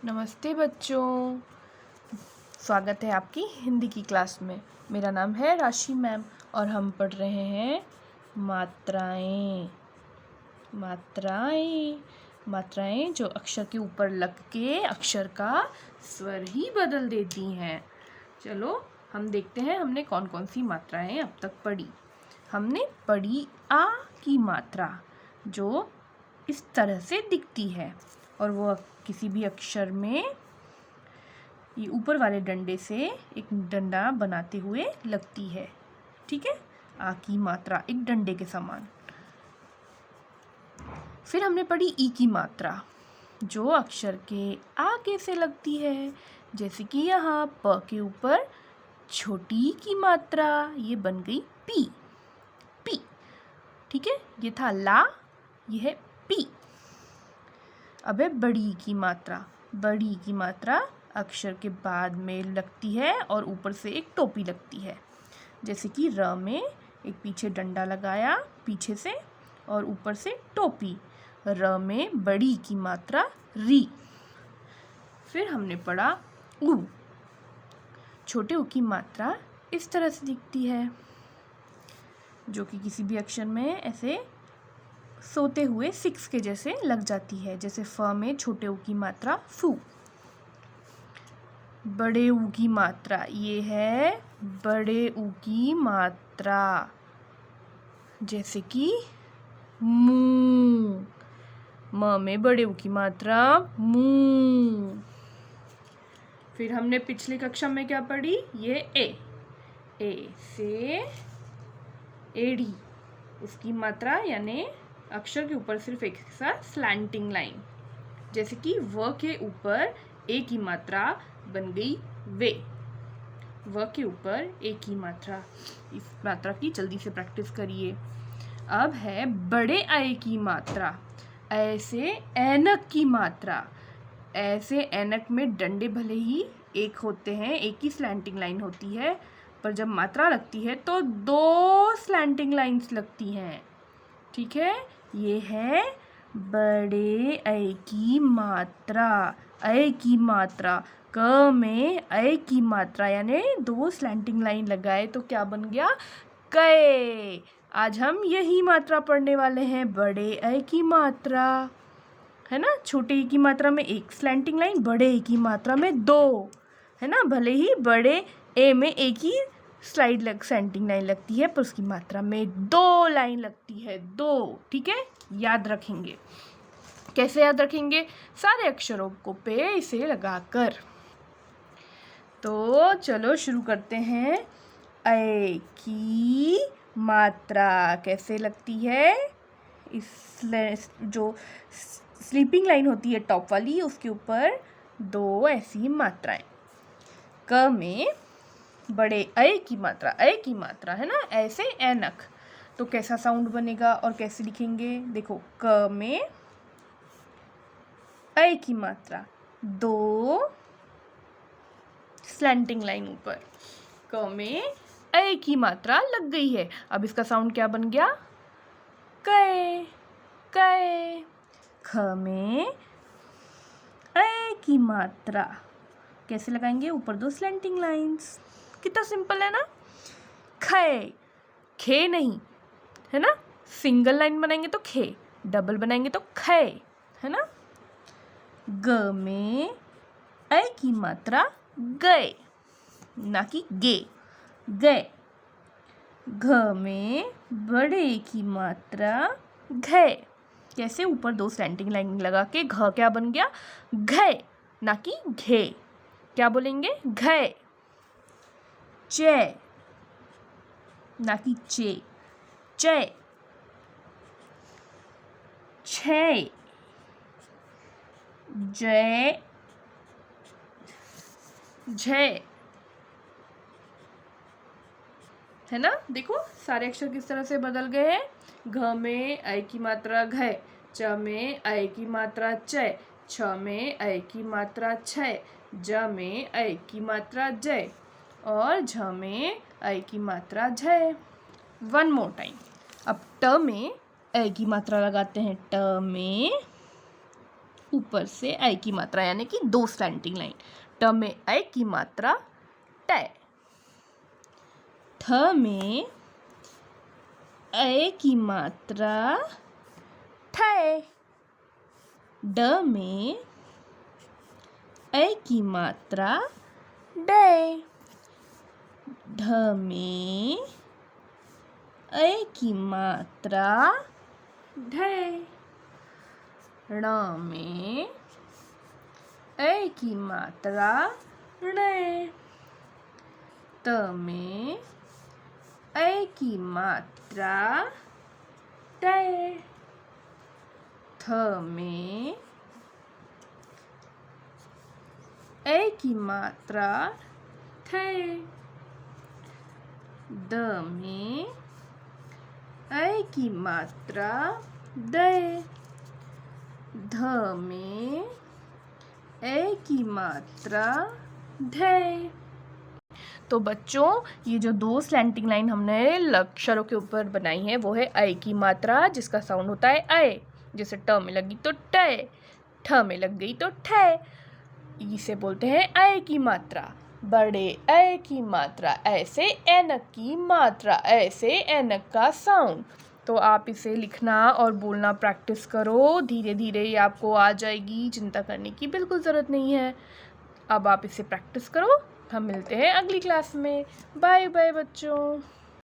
नमस्ते बच्चों, स्वागत है आपकी हिंदी की क्लास में। मेरा नाम है राशि मैम और हम पढ़ रहे हैं मात्राएं। मात्राएं जो अक्षर के ऊपर लग के अक्षर का स्वर ही बदल देती हैं। चलो हम देखते हैं हमने कौन कौन सी मात्राएं अब तक पढ़ी। हमने पढ़ी आ की मात्रा, जो इस तरह से दिखती है और वो किसी भी अक्षर में ये ऊपर वाले डंडे से एक डंडा बनाते हुए लगती है। ठीक है, आ की मात्रा एक डंडे के समान। फिर हमने पढ़ी ई की मात्रा, जो अक्षर के आगे से लगती है, जैसे कि यहाँ प के ऊपर छोटी की मात्रा, ये बन गई पी। पी, ठीक है, ये था ला, ये है पी। अब है बड़ी की मात्रा। बड़ी की मात्रा अक्षर के बाद में लगती है और ऊपर से एक टोपी लगती है, जैसे कि र में एक पीछे डंडा लगाया पीछे से और ऊपर से टोपी। र में बड़ी की मात्रा री। फिर हमने पढ़ा उ। छोटे उ की मात्रा इस तरह से दिखती है, जो कि किसी भी अक्षर में ऐसे सोते हुए सिक्स के जैसे लग जाती है, जैसे फ में छोटे उ की मात्रा फू। बड़े उ की मात्रा, ये है बड़े उ की मात्रा, जैसे कि मू। म में बड़े उ की मात्रा मू। फिर हमने पिछली कक्षा में क्या पढ़ी, ये ए से एड़ी, उसकी मात्रा यानी अक्षर के ऊपर सिर्फ एक सा स्लैंटिंग लाइन, जैसे कि व के ऊपर ए की मात्रा बन गई वे। व के ऊपर ए की मात्रा, इस मात्रा की जल्दी से प्रैक्टिस करिए। अब है बड़े ऐ की मात्रा। ऐसे ऐनक की मात्रा। ऐसे ऐनक में डंडे भले ही एक होते हैं, एक ही स्लैंटिंग लाइन होती है, पर जब मात्रा लगती है तो दो स्लैंटिंग लाइंस लगती हैं। ठीक है, ये है बड़े ऐ की मात्रा। ऐ की मात्रा, क में ऐ की मात्रा यानी दो स्लैंटिंग लाइन लगाए तो क्या बन गया, कै। आज हम यही मात्रा पढ़ने वाले हैं, बड़े ऐ की मात्रा, है ना। छोटे ई की मात्रा में एक स्लैंटिंग लाइन, बड़े ए की मात्रा में दो, है ना। भले ही बड़े ए में एक ही स्लैंटिंग लाइन लगती है, पर उसकी मात्रा में दो लाइन लगती है, दो। ठीक है, याद रखेंगे। कैसे याद रखेंगे, सारे अक्षरों को पे इसे लगाकर। तो चलो शुरू करते हैं। ऐ की मात्रा कैसे लगती है, इस जो स्लीपिंग लाइन होती है टॉप वाली, उसके ऊपर दो ऐसी मात्राएं। क में बड़े ऐ की मात्रा है ना, ऐसे ऐनक, तो कैसा साउंड बनेगा और कैसे लिखेंगे, देखो क में ऐ की मात्रा, दो स्लैंटिंग लाइन ऊपर। क में ऐ की मात्रा लग गई है, अब इसका साउंड क्या बन गया, कै कै। ख में ऐ की मात्रा कैसे लगाएंगे, ऊपर दो स्लैंटिंग लाइंस। कितना सिंपल है ना। खे, खे नहीं, है ना, सिंगल लाइन बनाएंगे तो खे, डबल बनाएंगे तो खे, है ना। ग में ऐ की मात्रा गए, ना कि गे, गए। घ में बड़े की मात्रा घे, कैसे, ऊपर दो स्लैंटिंग लाइन लगा के घ क्या बन गया, घे, ना कि घे। क्या बोलेंगे, घे। चे, ना कि चे, चे। छे, जय, जय, है ना। देखो सारे अक्षर किस तरह से बदल गए हैं। घ में ऐ की मात्रा घय, च में ऐ की मात्रा चय, छ में ऐ की मात्रा छय, ज में ऐ की मात्रा जय और झ में ऐ की मात्रा झय। One more time. अब ट में ऐ की मात्रा लगाते हैं, ट में ऊपर से आई की मात्रा, यानी कि 2 स्लैंटिंग लाइन। ट में आई की मात्रा ट, थ में ऐ की मात्रा ठ, ड में ऐ की मात्रा डे, ढ में ऐ की मात्रा ढे, ण में ऐ की मात्रा णे, त में ऐ की मात्रा टे, थ में ऐ की मात्रा थे, द में ऐ की मात्रा दे, ध में ऐ की मात्रा ढे। तो बच्चों, ये जो 2 स्लैंटिंग लाइन हमने अक्षरों के ऊपर बनाई है वो है ऐ की मात्रा, जिसका साउंड होता है ऐ। जैसे ट में लगी तो ट, ठ में लग गई तो ठ। इसे बोलते हैं ऐ की मात्रा। बड़े ऐ की मात्रा, ऐसे ऐनक की मात्रा, ऐसे ऐनक का साउंड। तो आप इसे लिखना और बोलना प्रैक्टिस करो, धीरे धीरे ये आपको आ जाएगी, चिंता करने की बिल्कुल ज़रूरत नहीं है। अब आप इसे प्रैक्टिस करो। हम मिलते हैं अगली क्लास में। बाय बाय बच्चों।